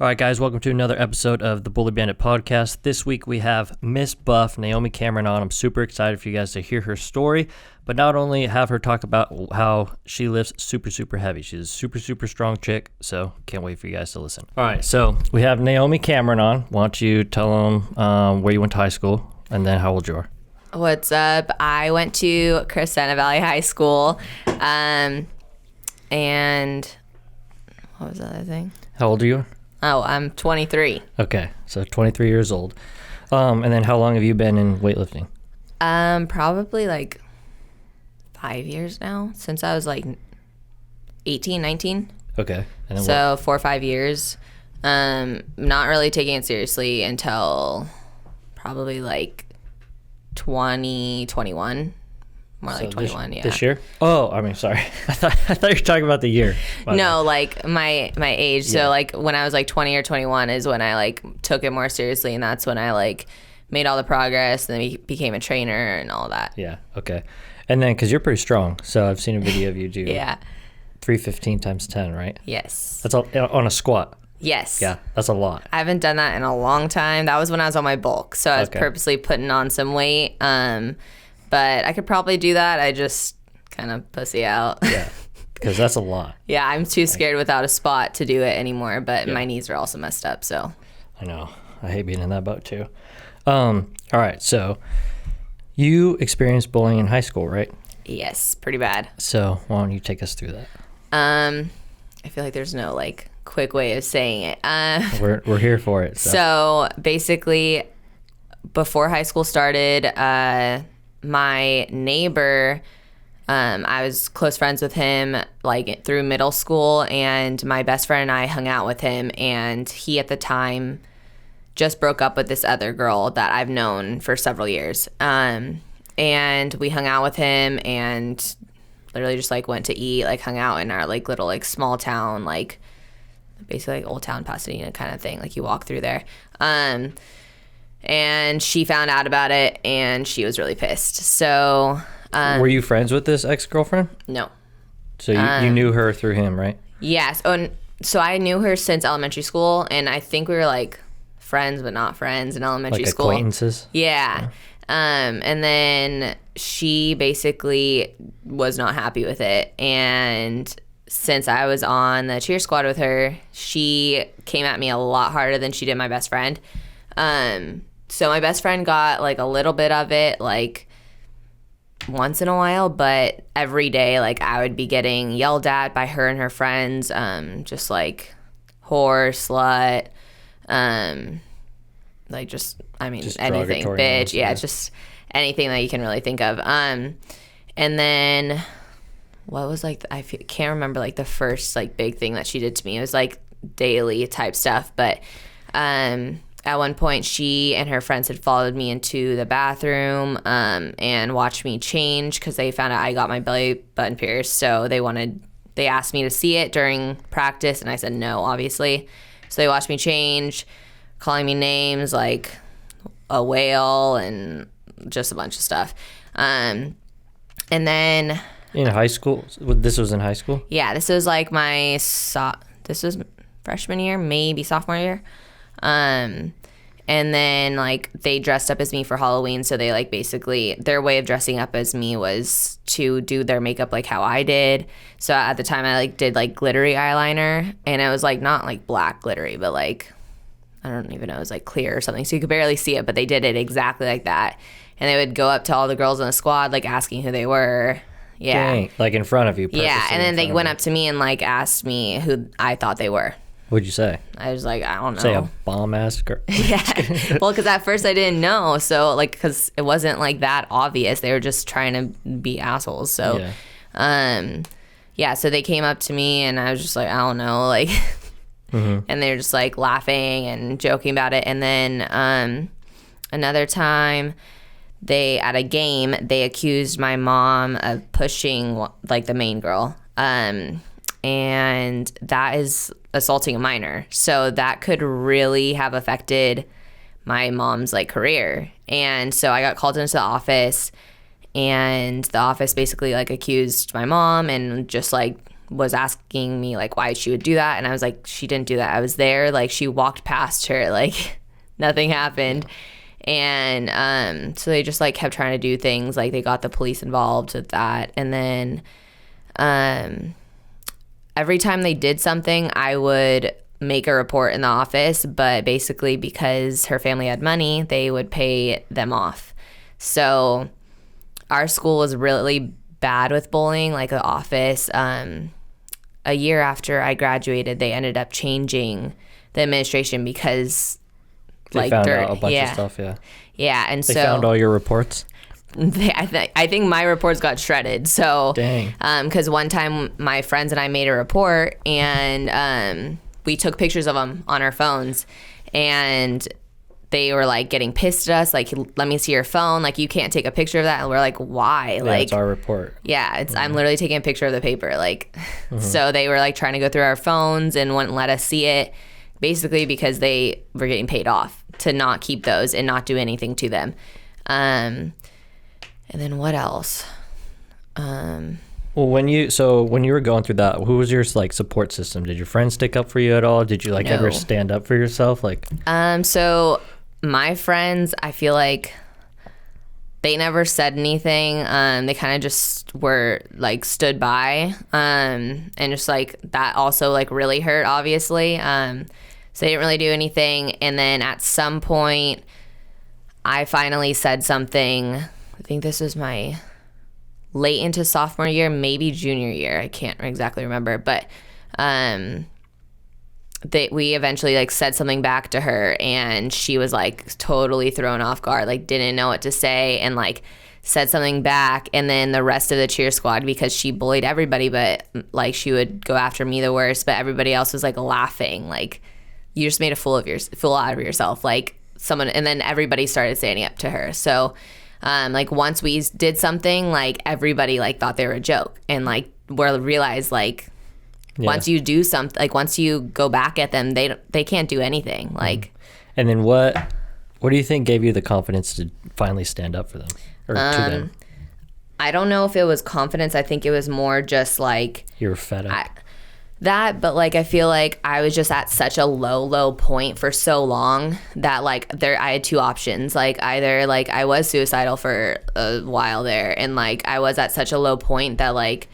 All right, guys, welcome to another episode of the Bully Bandit podcast. This week we have Ms.Buff, Naomi Cameron on. I'm super excited for you guys to hear her story, but not only have her talk about how she lifts super heavy. She's a super strong chick, so can't wait for you guys to listen. All right, so we have Naomi Cameron on. Why don't you tell them where you went to high school and then how old you are? What's up? I went to Crescenta Valley High School, and what was the other thing? How old are you? Oh, I'm 23. Okay, so 23 years old. And then how long have you been in weightlifting? Probably like 5 years now, since I was like 18, 19. Okay. And then so 4 or 5 years. Not really taking it seriously until probably like 2021. More like 21, yeah. This year? Oh, I mean, sorry. I thought you were talking about the year. No, like my age. Yeah. So like when I was like 20 or 21 is when I like took it more seriously, and that's when I like made all the progress and then became a trainer and all that. Yeah. Okay. And then because you're pretty strong, so I've seen a video of you do 315 times 10, right? Yes. That's all, on a squat. Yes. Yeah, that's a lot. I haven't done that in a long time. That was when I was on my bulk, so I was purposely putting on some weight. But I could probably do that. I just kind of pussy out. Yeah, because that's a lot. Yeah, I'm too scared without a spot to do it anymore, but my knees are also messed up, so. I know. I hate being in that boat, too. All right, so you experienced bullying in high school, right? Yes, pretty bad. So why don't you take us through that? I feel like there's no, like, quick way of saying it. We're here for it. So basically, before high school started, my neighbor, I was close friends with him like through middle school, and my best friend and I hung out with him, and he at the time just broke up with this other girl that I've known for several years. And we hung out with him and literally just like went to eat, like hung out in our like little like small town, like basically like Old Town Pasadena kind of thing. Like you walk through there. And she found out about it, and she was really pissed. So, were you friends with this ex-girlfriend? No. So you knew her through him, right? Yes. So I knew her since elementary school, and I think we were like friends, but not friends in elementary school. Like acquaintances? Yeah. And then she basically was not happy with it, and since I was on the cheer squad with her, she came at me a lot harder than she did my best friend. So my best friend got like a little bit of it like once in a while, but every day like I would be getting yelled at by her and her friends, just like whore, slut, like just anything, bitch, just anything that you can really think of. And then what was like can't remember like the first like big thing that she did to me. It was like daily type stuff, but at one point, she and her friends had followed me into the bathroom and watched me change because they found out I got my belly button pierced. So they asked me to see it during practice, and I said no, obviously. So they watched me change, calling me names like a whale and just a bunch of stuff. And then in high school, this was in high school? Yeah, this was like this was freshman year, maybe sophomore year. And then like they dressed up as me for Halloween. So they like basically their way of dressing up as me was to do their makeup like how I did. So at the time I like did like glittery eyeliner, and it was like not like black glittery, but like, I don't even know, it was like clear or something. So you could barely see it, but they did it exactly like that. And they would go up to all the girls in the squad, like asking who they were. Yeah. Dang, like in front of you. Yeah. And then they went up to me and like asked me who I thought they were. What'd you say? I was like, I don't know. Say a bomb-ass girl. Yeah. Well, because at first I didn't know. So, like, because it wasn't, like, that obvious. They were just trying to be assholes. So, so they came up to me, and I was just like, I don't know. Like, and they were just, like, laughing and joking about it. And then another time, at a game, they accused my mom of pushing, like, the main girl. And that is assaulting a minor. So that could really have affected my mom's like career. And so I got called into the office, and the office basically like accused my mom and just like was asking me like why she would do that, and I was like, she didn't do that. I was there, like she walked past her, like nothing happened. And so they just like kept trying to do things, like they got the police involved with that. And then every time they did something, I would make a report in the office, but basically because her family had money, they would pay them off. So our school was really bad with bullying, like the office. A year after I graduated, they ended up changing the administration because they found out a bunch of stuff. Yeah, and they found all your reports. I think my reports got shredded. So, dang. Because one time my friends and I made a report, and we took pictures of them on our phones, and they were like getting pissed at us, like, let me see your phone, like you can't take a picture of that. And we're like, why? Yeah, like, it's our report. Yeah, it's I'm literally taking a picture of the paper, like. So they were like trying to go through our phones and wouldn't let us see it, basically because they were getting paid off to not keep those and not do anything to them. And then what else? Well, when you were going through that, who was your like support system? Did your friends stick up for you at all? Did you like ever stand up for yourself? Like, so my friends, I feel like they never said anything. They kind of just were like stood by, and just like that also like really hurt, obviously. So they didn't really do anything. And then at some point, I finally said something. I think this was my late into sophomore year, maybe junior year. I can't exactly remember, but we eventually like said something back to her, and she was like totally thrown off guard, like didn't know what to say, and like said something back. And then the rest of the cheer squad, because she bullied everybody, but like she would go after me the worst, but everybody else was like laughing, like you just made a fool out of yourself, like someone. And then everybody started standing up to her. So like once we did something, like everybody like thought they were a joke, and like we realized like once you do something, like once you go back at them, they can't do anything. Like, and then what do you think gave you the confidence to finally stand up for them or to them? I don't know if it was confidence. I think it was more just like you were fed up. But like I feel like I was just at such a low point for so long that like I had two options. Like either like I was suicidal for a while there, and like I was at such a low point that like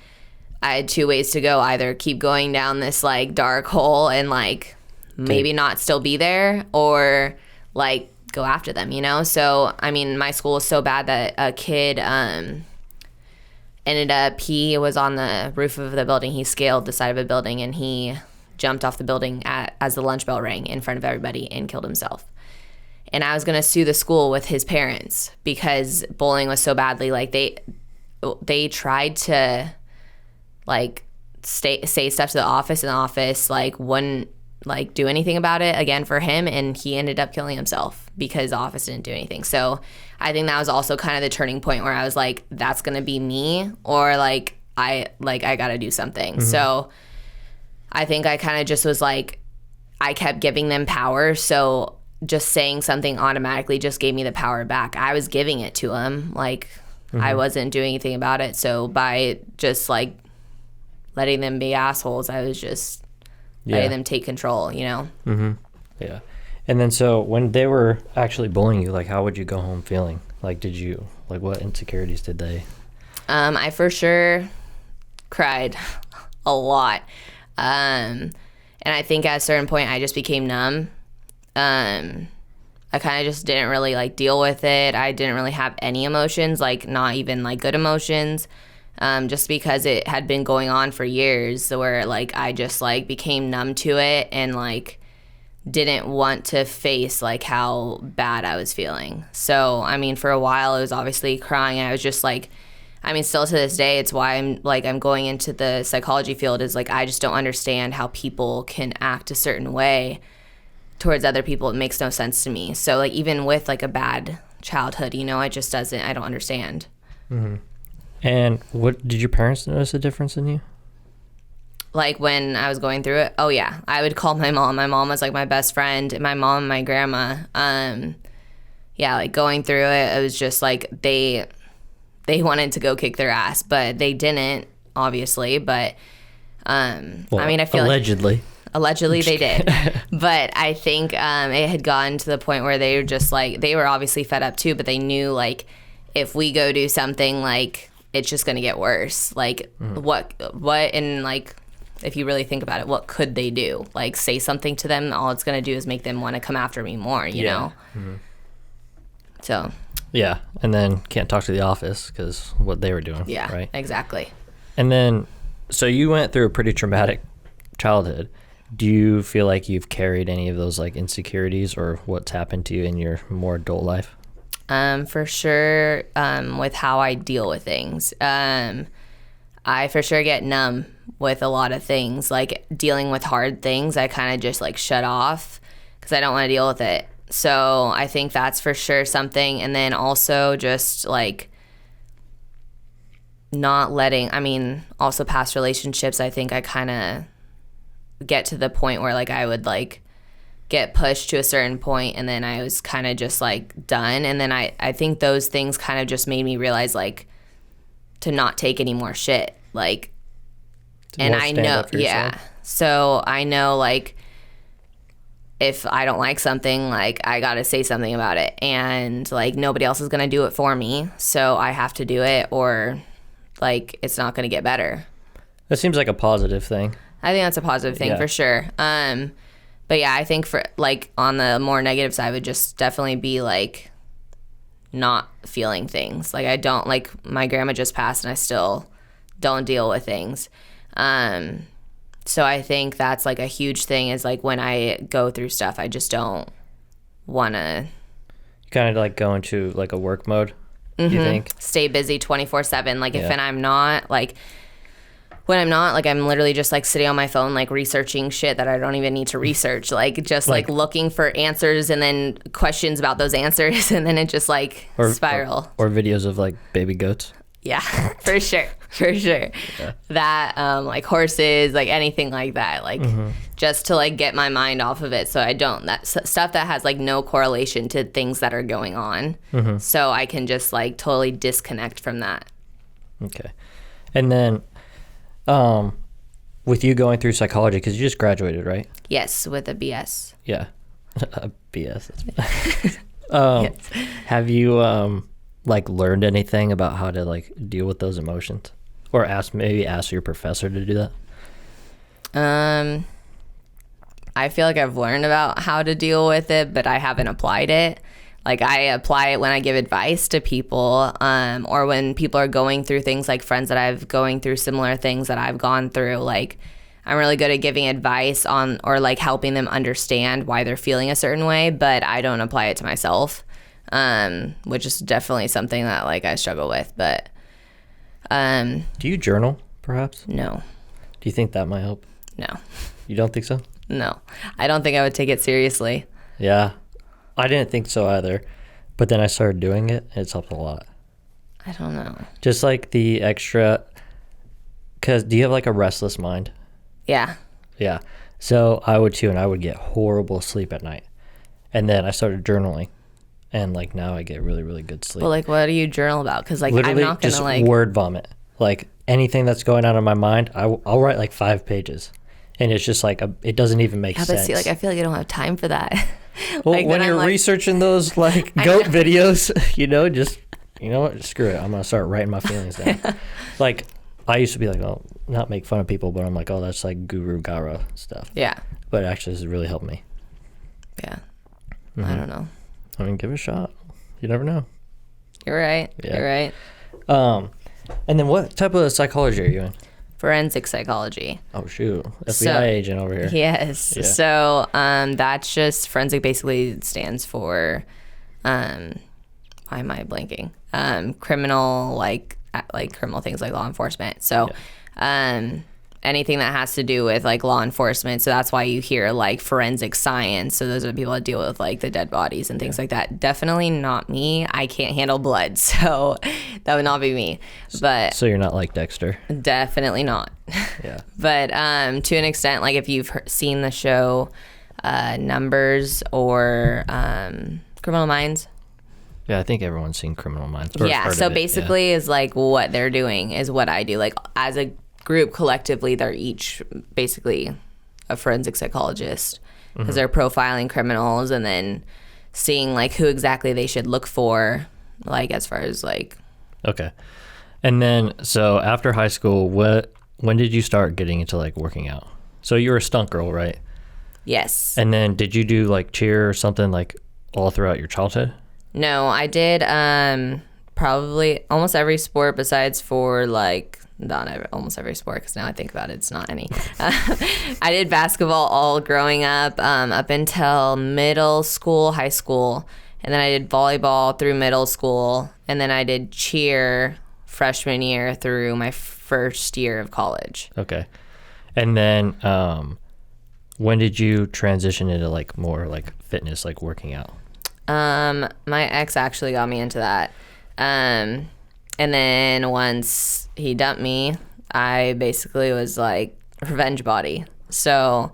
I had two ways to go: either keep going down this like dark hole and like maybe not still be there, or like go after them, you know? So I mean, my school was so bad that a kid ended up, he was on the roof of the building. He scaled the side of a building, and he jumped off the building as the lunch bell rang in front of everybody and killed himself. And I was going to sue the school with his parents because bullying was so badly. Like they tried to like say stuff to the office, and the office like wouldn't like do anything about it again for him, and he ended up killing himself because the office didn't do anything. So I think that was also kind of the turning point where I was like, that's gonna be me, or like I gotta do something. So I think I kind of just was like, I kept giving them power, so just saying something automatically just gave me the power back. I was giving it to them, like I wasn't doing anything about it. So by just like letting them be assholes, I was just letting them take control, you know? Yeah. And then so when they were actually bullying you, like how would you go home feeling? Like what insecurities did they? I for sure cried a lot. And I think at a certain point I just became numb. I kind of just didn't really like deal with it. I didn't really have any emotions, like not even like good emotions. Just because it had been going on for years, where like I just like became numb to it and like didn't want to face like how bad I was feeling. So I mean, for a while it was obviously crying. I was just like, I mean, still to this day, it's why I'm going into the psychology field, is like I just don't understand how people can act a certain way towards other people. It makes no sense to me. So like even with like a bad childhood, you know, I don't understand. And what did your parents notice a difference in you? Like when I was going through it? Oh yeah, I would call my mom. My mom was like my best friend. My mom and my grandma. Yeah, like going through it, it was just like they wanted to go kick their ass, but they didn't, obviously. But Well, I mean, I feel allegedly they did, but I think it had gotten to the point where they were just like, they were obviously fed up too, but they knew like if we go do something, like it's just gonna get worse. Like what and like if you really think about it, what could they do? Like say something to them, all it's gonna do is make them want to come after me more, you know? So yeah, and then can't talk to the office because what they were doing. Yeah, right, exactly. And then so you went through a pretty traumatic childhood. Do you feel like you've carried any of those like insecurities or what's happened to you in your more adult life? For sure, with how I deal with things. I for sure get numb with a lot of things. Like dealing with hard things, I kind of just like shut off because I don't want to deal with it. So I think that's for sure something. And then also just like not letting, I mean, also past relationships, I think I kind of get to the point where like I would like get pushed to a certain point and then I was kind of just like done. And then I think those things kind of just made me realize like to not take any more shit. Like, and I know, yeah. So I know like if I don't like something, like I got to say something about it and like nobody else is going to do it for me. So I have to do it or like it's not going to get better. That seems like a positive thing. I think that's a positive thing for sure. But yeah, I think for like on the more negative side would just definitely be like not feeling things. Like I don't, like my grandma just passed and I still don't deal with things. So I think that's like a huge thing is like when I go through stuff, I just don't want to. You kind of like go into like a work mode, you think? Stay busy 24/7. Like if and I'm not like, when I'm not, like, I'm literally just, like, sitting on my phone, like, researching shit that I don't even need to research. Like, just, like looking for answers and then questions about those answers. And then it just, like, spiral. Or videos of, like, baby goats. Yeah, for sure. For sure. Yeah. That, like, horses, like, anything like that. Like, just to, like, get my mind off of it so I don't. That stuff that has, like, no correlation to things that are going on. So I can just, like, totally disconnect from that. Okay. And then... with you going through psychology, because you just graduated, right? Yes, with a BS. Yeah, a BS. Yes. Have you like learned anything about how to like deal with those emotions, or maybe ask your professor to do that? I feel like I've learned about how to deal with it, but I haven't applied it. Like I apply it when I give advice to people, or when people are going through things, like friends that I've going through similar things that I've gone through. Like I'm really good at giving advice on, or like helping them understand why they're feeling a certain way, but I don't apply it to myself, which is definitely something that like I struggle with. But do you journal perhaps? No. Do you think that might help? No. You don't think so? No, I don't think I would take it seriously. Yeah. I didn't think so either, but then I started doing it, and it's helped a lot. I don't know. Just like the extra, because do you have like a restless mind? Yeah. Yeah. So I would too, and I would get horrible sleep at night. And then I started journaling, and like now I get really, really good sleep. Well, like what do you journal about? Because like literally I'm not going to like. Word vomit. Like anything that's going on in my mind, I'll write like 5 pages. And it's just like, it doesn't even make sense. But see, like I feel like I don't have time for that. Well, like, when you're like, researching those like goat videos, you know, just, you know what, screw it. I'm going to start writing my feelings down. Like, I used to be like, oh, not make fun of people, but I'm like, oh, that's like guru gara stuff. Yeah. But actually, this has really helped me. Yeah. I don't know. I mean, give it a shot. You never know. You're right. Yeah. You're right. And then what type of psychology are you in? Forensic psychology. Oh shoot, FBI agent over here. Yes. Yeah. So that's just forensic. Basically stands for why am I blanking? Criminal, like criminal things like law enforcement. So anything that has to do with like law enforcement. So that's why you hear like forensic science. So those are the people that deal with like the dead bodies and things like that. Definitely not me. I can't handle blood, so that would not be me. But so you're not like Dexter. Definitely not. Yeah. But to an extent, like if you've seen the show Numbers or Criminal Minds. Yeah, I think everyone's seen Criminal Minds. Yeah, so basically is like what they're doing is what I do. Like as a group collectively, they're each basically a forensic psychologist because they're profiling criminals and then seeing like who exactly they should look for, like as far as like. Okay. And then, so after high school, when did you start getting into like working out? So you were a stunt girl, right? Yes. And then did you do like cheer or something like all throughout your childhood? No, I did probably almost every sport besides for like, almost every sport, because now I think about it, it's not any. I did basketball all growing up until middle school, high school. And then I did volleyball through middle school. And then I did cheer freshman year through my first year of college. Okay. And then when did you transition into like more like fitness, like working out? My ex actually got me into that. And then once he dumped me, I basically was like revenge body. So,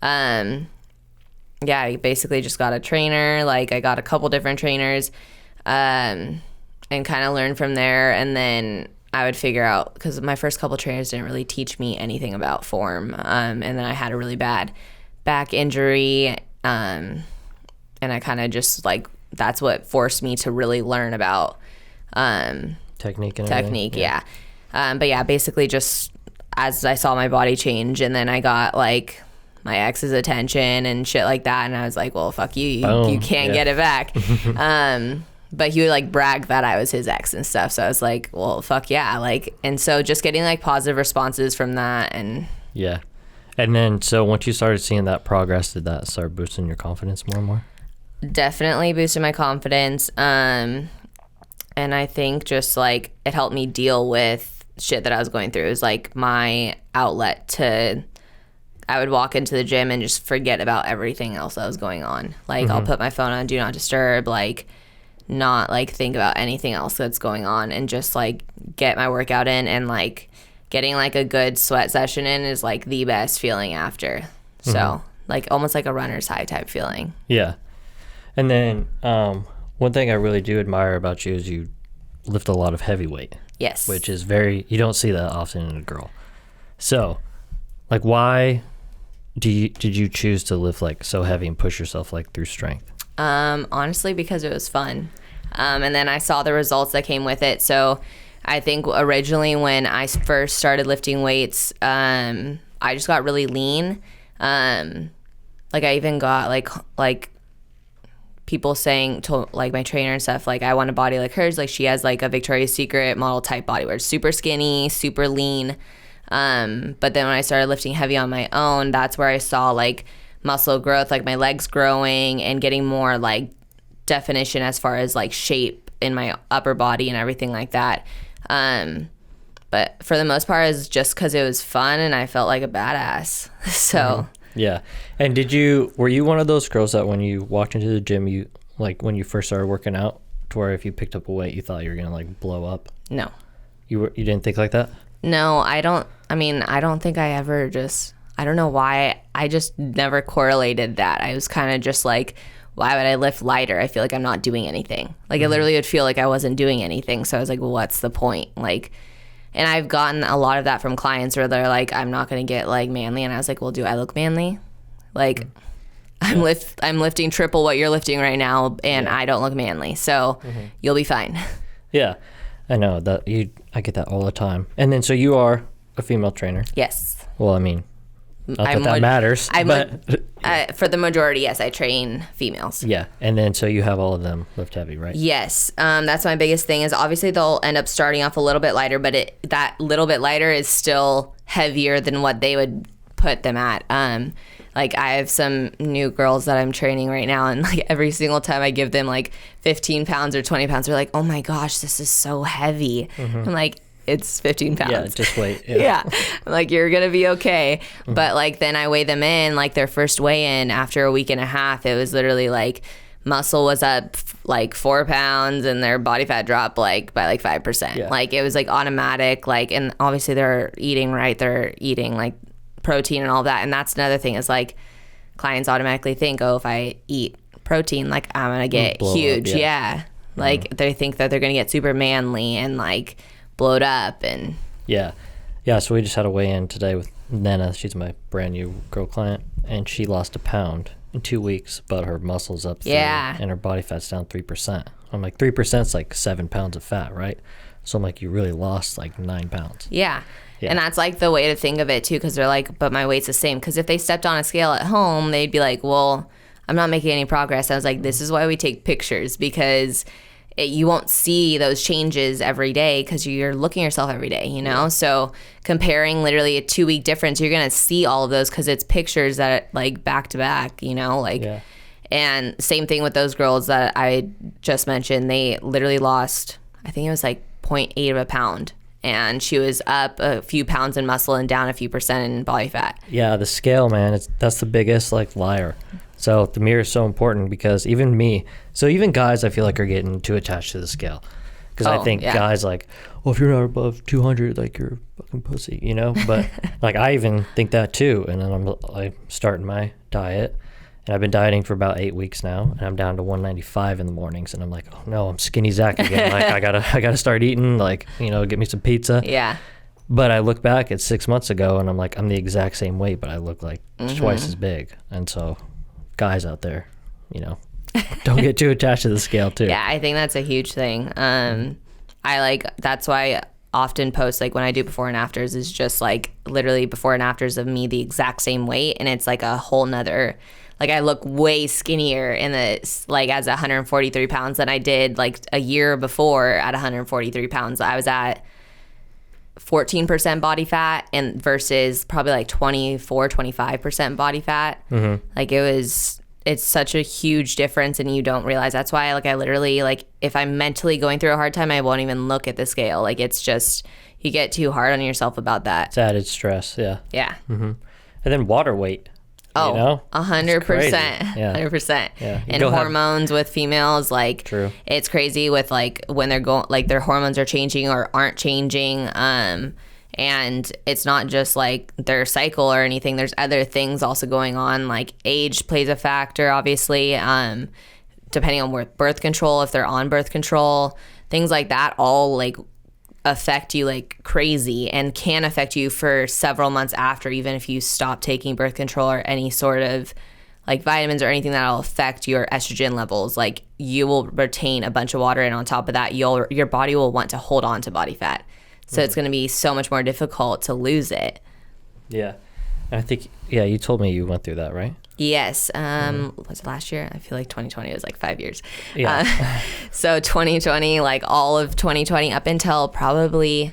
yeah, I basically just got a trainer. Like I got a couple different trainers, and kind of learned from there. And then I would figure out, because my first couple trainers didn't really teach me anything about form. And then I had a really bad back injury. And I kind of just like, that's what forced me to really learn about technique and technique. Yeah. But yeah, basically just as I saw my body change, and then I got like my ex's attention and shit like that. And I was like, well, fuck you. You can't get it back. But he would like brag that I was his ex and stuff. So I was like, well, fuck yeah. Like, and so just getting like positive responses from that. And yeah. And then, so once you started seeing that progress, did that start boosting your confidence more and more? Definitely boosted my confidence. And I think just like it helped me deal with shit that I was going through. It was like my outlet to, I would walk into the gym and just forget about everything else that was going on. Like I'll put my phone on do not disturb, like not like think about anything else that's going on, and just like get my workout in. And like getting like a good sweat session in is like the best feeling after. So like almost like a runner's high type feeling. Yeah. And then one thing I really do admire about you is you lift a lot of heavy weight. Yes. Which is you don't see that often in a girl. So like why did you choose to lift like so heavy and push yourself like through strength? Honestly, because it was fun. And then I saw the results that came with it. So I think originally when I first started lifting weights, I just got really lean. Like I even got like people saying to like my trainer and stuff, like I want a body like hers. Like she has like a Victoria's Secret model type body where it's super skinny, super lean. But then when I started lifting heavy on my own, that's where I saw like muscle growth, like my legs growing and getting more like definition as far as like shape in my upper body and everything like that. But for the most part, it's just because it was fun and I felt like a badass. So yeah. And were you one of those girls that when you walked into the gym, you like when you first started working out, to where if you picked up a weight, you thought you were gonna like blow up? No. You didn't think like that? No, I don't think I ever I don't know why. I just never correlated that. I was kind of just like, why would I lift lighter? I feel like I'm not doing anything. Like I literally would feel like I wasn't doing anything. So I was like, well, what's the point? Like, and I've gotten a lot of that from clients where they're like, I'm not going to get like manly. And I was like, well, do I look manly? Like I'm lifting triple what you're lifting right now and I don't look manly. So you'll be fine. Yeah. I know that I get that all the time. And then, so you are a female trainer? Yes. Well, I mean, not that matters. For the majority, yes, I train females. Yeah, and then so you have all of them lift heavy, right? Yes, that's my biggest thing is obviously they'll end up starting off a little bit lighter, but that little bit lighter is still heavier than what they would put them at. Like I have some new girls that I'm training right now, and like every single time I give them like 15 pounds or 20 pounds, they're like, oh my gosh, this is so heavy. I'm like, it's 15 pounds. Yeah, just wait. Yeah. I'm like, you're going to be okay. But like, then I weigh them in, like their first weigh in after a week and a half, it was literally like muscle was up like 4 pounds and their body fat dropped like by like 5%. Yeah. Like it was like automatic, like, and obviously they're eating right. They're eating like protein and all that. And that's another thing is like clients automatically think, oh, if I eat protein, like I'm going to get huge. Up, yeah. Like they think that they're going to get super manly and like blowed up. And yeah. Yeah, so we just had a weigh-in today with Nena. She's my brand new girl client, and she lost 1 pound in 2 weeks, but her muscle's up 3, and her body fat's down 3%. I'm like, 3% is like 7 pounds of fat, right? So I'm like, you really lost like 9 pounds. Yeah. And that's like the way to think of it too, because they're like, but my weight's the same. Because if they stepped on a scale at home, they'd be like, well, I'm not making any progress. I was like, this is why we take pictures, because you won't see those changes every day because you're looking at yourself every day, you know? So comparing literally a 2-week difference, you're going to see all of those because it's pictures that like back to back, you know? Like, and same thing with those girls that I just mentioned. They literally lost, I think it was like 0.8 of a pound. And she was up a few pounds in muscle and down a few percent in body fat. Yeah, the scale, man, that's the biggest like liar. So the mirror is so important because even guys I feel like are getting too attached to the scale. Because I think guys like, well, if you're not above 200, like you're a fucking pussy, you know? But like I even think that too. And then I'm starting my diet. And I've been dieting for about 8 weeks now, and I'm down to 195 in the mornings. And I'm like, oh no, I'm skinny Zach again. Like I gotta start eating. Like, you know, get me some pizza. Yeah. But I look back at 6 months ago, and I'm like, I'm the exact same weight, but I look like twice as big. And so, guys out there, you know, don't get too attached to the scale too. Yeah, I think that's a huge thing. That's why I often post like when I do before and afters is just like literally before and afters of me the exact same weight, and it's like a whole nother. Like I look way skinnier as 143 pounds than I did like a year before at 143 pounds. I was at 14% body fat and versus probably like 25% body fat. Like it's such a huge difference, and you don't realize. That's why I literally like if I'm mentally going through a hard time, I won't even look at the scale. Like it's just, you get too hard on yourself about that. It's added stress. Yeah. And then water weight. Oh, you know? 100%. Yeah. 100%. Yeah. And hormones with females, like, True. It's crazy with, like, when they're going, like, their hormones are changing or aren't changing. And it's not just, like, their cycle or anything. There's other things also going on. Like, age plays a factor, obviously, depending on birth control, if they're on birth control. Things like that all, like, affect you like crazy and can affect you for several months after, even if you stop taking birth control or any sort of like vitamins or anything that'll affect your estrogen levels. Like you will retain a bunch of water, and on top of that your body will want to hold on to body fat, so it's going to be so much more difficult to lose it. I think you told me you went through that, right? Yes. Was it last year? I feel like 2020 was like 5 years. Yeah. So 2020, like all of 2020 up until probably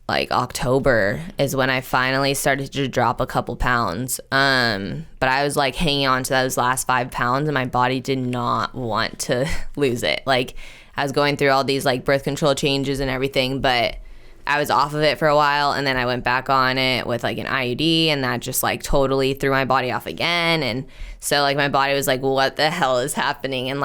like October is when I finally started to drop a couple pounds. But I was like hanging on to those last 5 pounds, and my body did not want to lose it. Like I was going through all these like birth control changes and everything, but I was off of it for a while, and then I went back on it with like an IUD, and that just like totally threw my body off again. And so like my body was like, what the hell is happening? And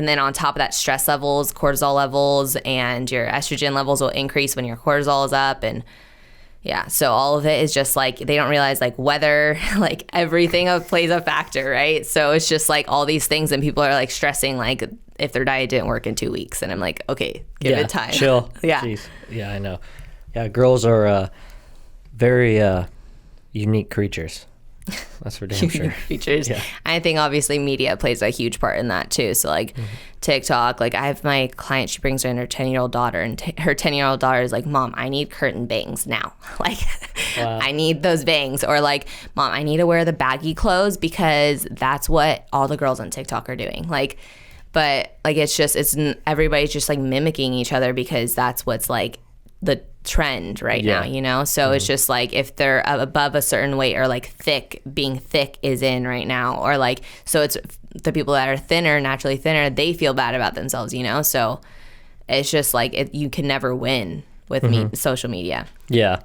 then on top of that, stress levels, cortisol levels, and your estrogen levels will increase when your cortisol is up. And yeah, so all of it is just like, they don't realize like weather, like everything plays a factor, right? So it's just like all these things, and people are like stressing like if their diet didn't work in 2 weeks. And I'm like, okay, give it time. Chill. Yeah. Jeez. Yeah, I know. Yeah, girls are very unique creatures. That's for damn sure. Creatures. Yeah. I think obviously media plays a huge part in that too. So like TikTok, like I have my client, she brings in her 10-year-old daughter, and her 10-year-old daughter is like, Mom, I need curtain bangs now. Like I need those bangs. Or like, Mom, I need to wear the baggy clothes because that's what all the girls on TikTok are doing. Like, but like it's everybody's just like mimicking each other because that's what's like the trend right now, you know? So it's just like if they're above a certain weight, or like being thick is in right now, or like, so it's the people that are thinner, naturally thinner, they feel bad about themselves, you know? So it's just like you can never win with social media. Yeah,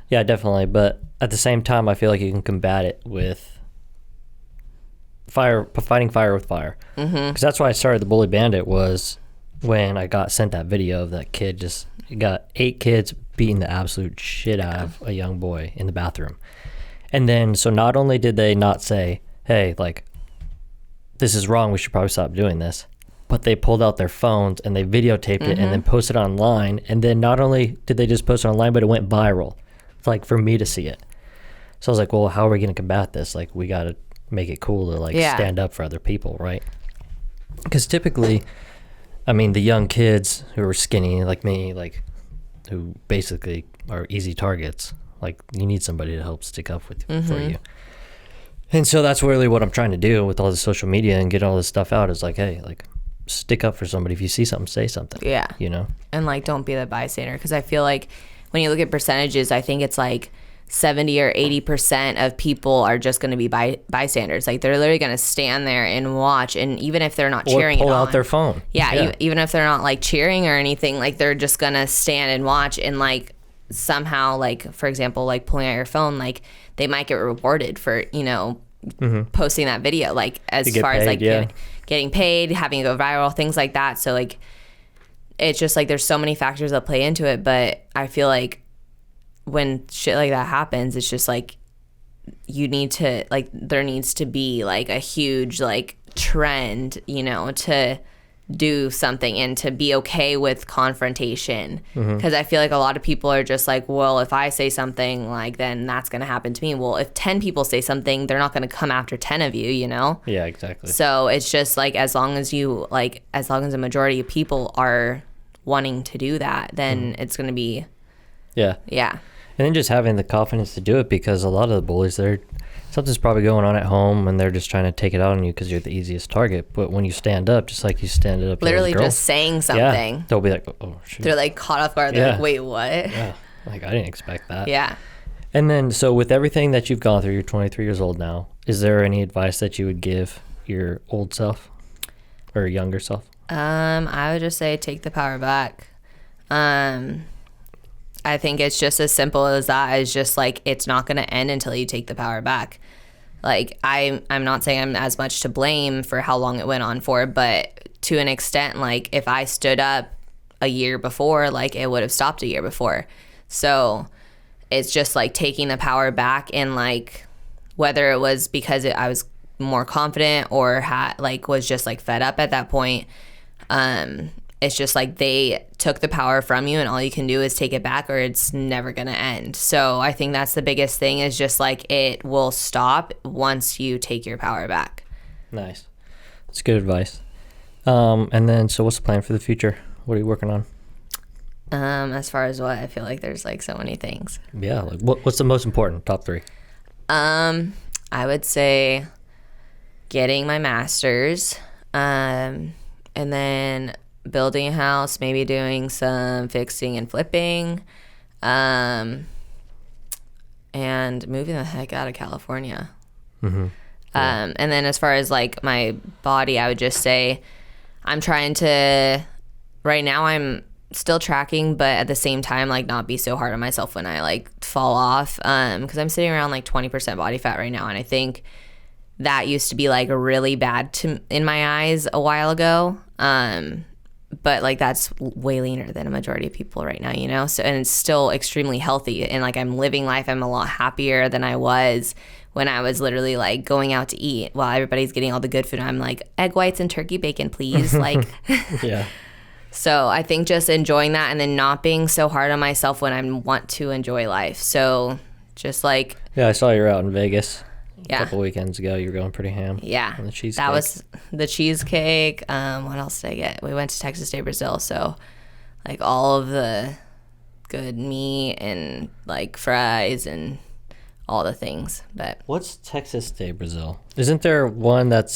definitely. But at the same time, I feel like you can combat it with fighting fire with fire. Because that's why I started the Bully Bandit, was when I got sent that video of that kid just got 8 kids beating the absolute shit out of a young boy in the bathroom. And then, so not only did they not say, hey, like, this is wrong, we should probably stop doing this, but they pulled out their phones and they videotaped it and then posted it online. And then not only did they just post it online, but it went viral, like for me to see it. So I was like, well, how are we going to combat this? Like, we got to make it cool to like stand up for other people, right? Because typically, I mean, the young kids who are skinny like me, like who basically are easy targets, like you need somebody to help stick up with for you. And so that's really what I'm trying to do with all the social media and get all this stuff out, is like, hey, like stick up for somebody. If you see something, say something. Yeah. You know? And like, don't be the bystander. Because I feel like when you look at percentages, I think it's like 70 or 80% of people are just going to be bystanders. Like they're literally going to stand there and watch. And even if they're not cheering, or pull out their phone. Yeah. Even if they're not like cheering or anything, like they're just going to stand and watch. And like somehow, like, for example, like pulling out your phone, like they might get rewarded for, you know, posting that video, like as far as like getting paid, having it go viral, things like that. So like, it's just like, there's so many factors that play into it. But I feel like when shit like that happens, it's just like, you need to, like, there needs to be like a huge like trend, you know, to do something and to be okay with confrontation. Because I feel like a lot of people are just like, well, if I say something, like, then that's going to happen to me. Well, if 10 people say something, they're not going to come after 10 of you, you know? Yeah, exactly. So it's just like, as long as you, like, as long as a majority of people are wanting to do that, then it's going to be... Yeah. And then just having the confidence to do it, because a lot of the bullies, something's probably going on at home and they're just trying to take it out on you because you're the easiest target. But when you stand up, just like you stand up, literally just saying something, they'll be like, oh shoot. They're like caught off guard. They're like, wait, what? Yeah, like I didn't expect that. Yeah. And then, so with everything that you've gone through, you're 23 years old now, is there any advice that you would give your old self or younger self? I would just say take the power back. I think it's just as simple as that. It's just like, it's not going to end until you take the power back. Like, I'm not saying I'm as much to blame for how long it went on for, but to an extent, like, if I stood up a year before, like, it would have stopped a year before. So it's just like taking the power back, and like, whether it was because I was more confident or was just like fed up at that point, it's just like they took the power from you, and all you can do is take it back, or it's never going to end. So I think that's the biggest thing, is just like, it will stop once you take your power back. Nice. That's good advice. And then, so what's the plan for the future? What are you working on? As far as what? I feel like there's like so many things. Yeah. Like what's the most important? Top 3? I would say getting my master's, and then building a house, maybe doing some fixing and flipping, and moving the heck out of California. Yeah. And then as far as like my body, I would just say I'm trying to, right now I'm still tracking, but at the same time, like, not be so hard on myself when I like fall off, because I'm sitting around like 20% body fat right now, and I think that used to be like really bad in my eyes a while ago. But like, that's way leaner than a majority of people right now, you know? So, and it's still extremely healthy, and like, I'm living life. I'm a lot happier than I was when I was literally like going out to eat while everybody's getting all the good food. I'm like, egg whites and turkey bacon, please. Like, yeah. So I think just enjoying that, and then not being so hard on myself when I want to enjoy life. So just like... Yeah, I saw you were out in Vegas a couple weekends ago. You were going pretty ham. Yeah. On the cheesecake. That was the cheesecake. What else did I get? We went to Texas de Brazil. So like all of the good meat and like fries and all the things. But what's Texas de Brazil? Isn't there one that's...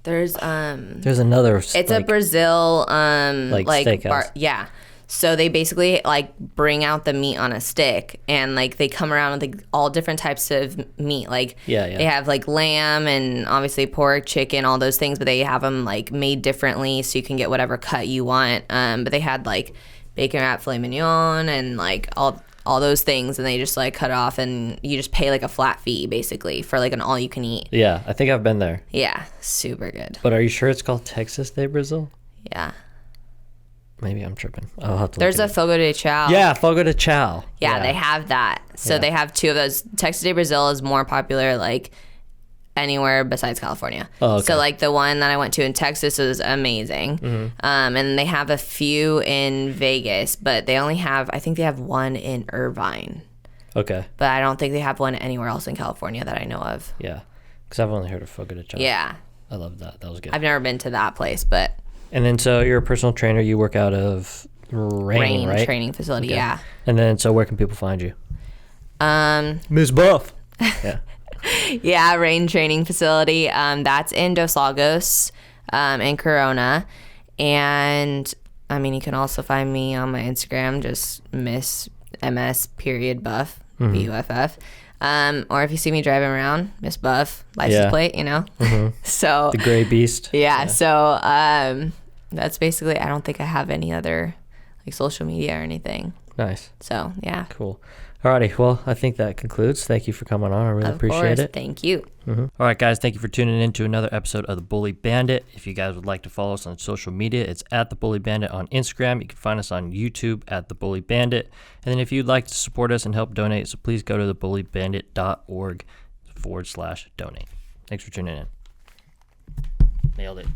There's another. It's a Brazil like steakhouse. Yeah. So they basically like bring out the meat on a stick, and like they come around with like all different types of meat. Like they have like lamb and obviously pork, chicken, all those things, but they have them like made differently so you can get whatever cut you want. But they had like bacon wrap filet mignon and like all those things, and they just like cut off, and you just pay like a flat fee basically for like an all you can eat. Yeah, I think I've been there. Yeah, super good. But are you sure it's called Texas de Brazil? Yeah. Maybe I'm tripping. I'll have to There's a Fogo de Chao. Yeah, Fogo de Chao. Yeah, they have that. So they have two of those. Texas de Brazil is more popular like anywhere besides California. Oh, okay. So like the one that I went to in Texas was amazing. Mm-hmm. And they have a few in Vegas, but they only have, I think they have one in Irvine. Okay. But I don't think they have one anywhere else in California that I know of. Yeah. Because I've only heard of Fogo de Chão. Yeah. I love that. That was good. I've never been to that place, but. And then so you're a personal trainer. You work out of Rain, right? Training facility, okay. Yeah. And then so where can people find you? Ms.Buff. Yeah. Yeah, Rain Training Facility. That's in Dos Lagos, in Corona. And I mean, you can also find me on my Instagram, just Ms.Buff, Buff. Or if you see me driving around, Ms.Buff, license plate, you know. Mm-hmm. So the gray beast. Yeah. So that's basically. I don't think I have any other like social media or anything. Nice. So yeah. Cool. Alrighty, well, I think that concludes. Thank you for coming on. I really appreciate it. Thank you. Mm-hmm. All right, guys, thank you for tuning in to another episode of The Bully Bandit. If you guys would like to follow us on social media, it's at The Bully Bandit on Instagram. You can find us on YouTube at The Bully Bandit. And then if you'd like to support us and help donate, so please go to thebullybandit.org/donate. Thanks for tuning in. Nailed it.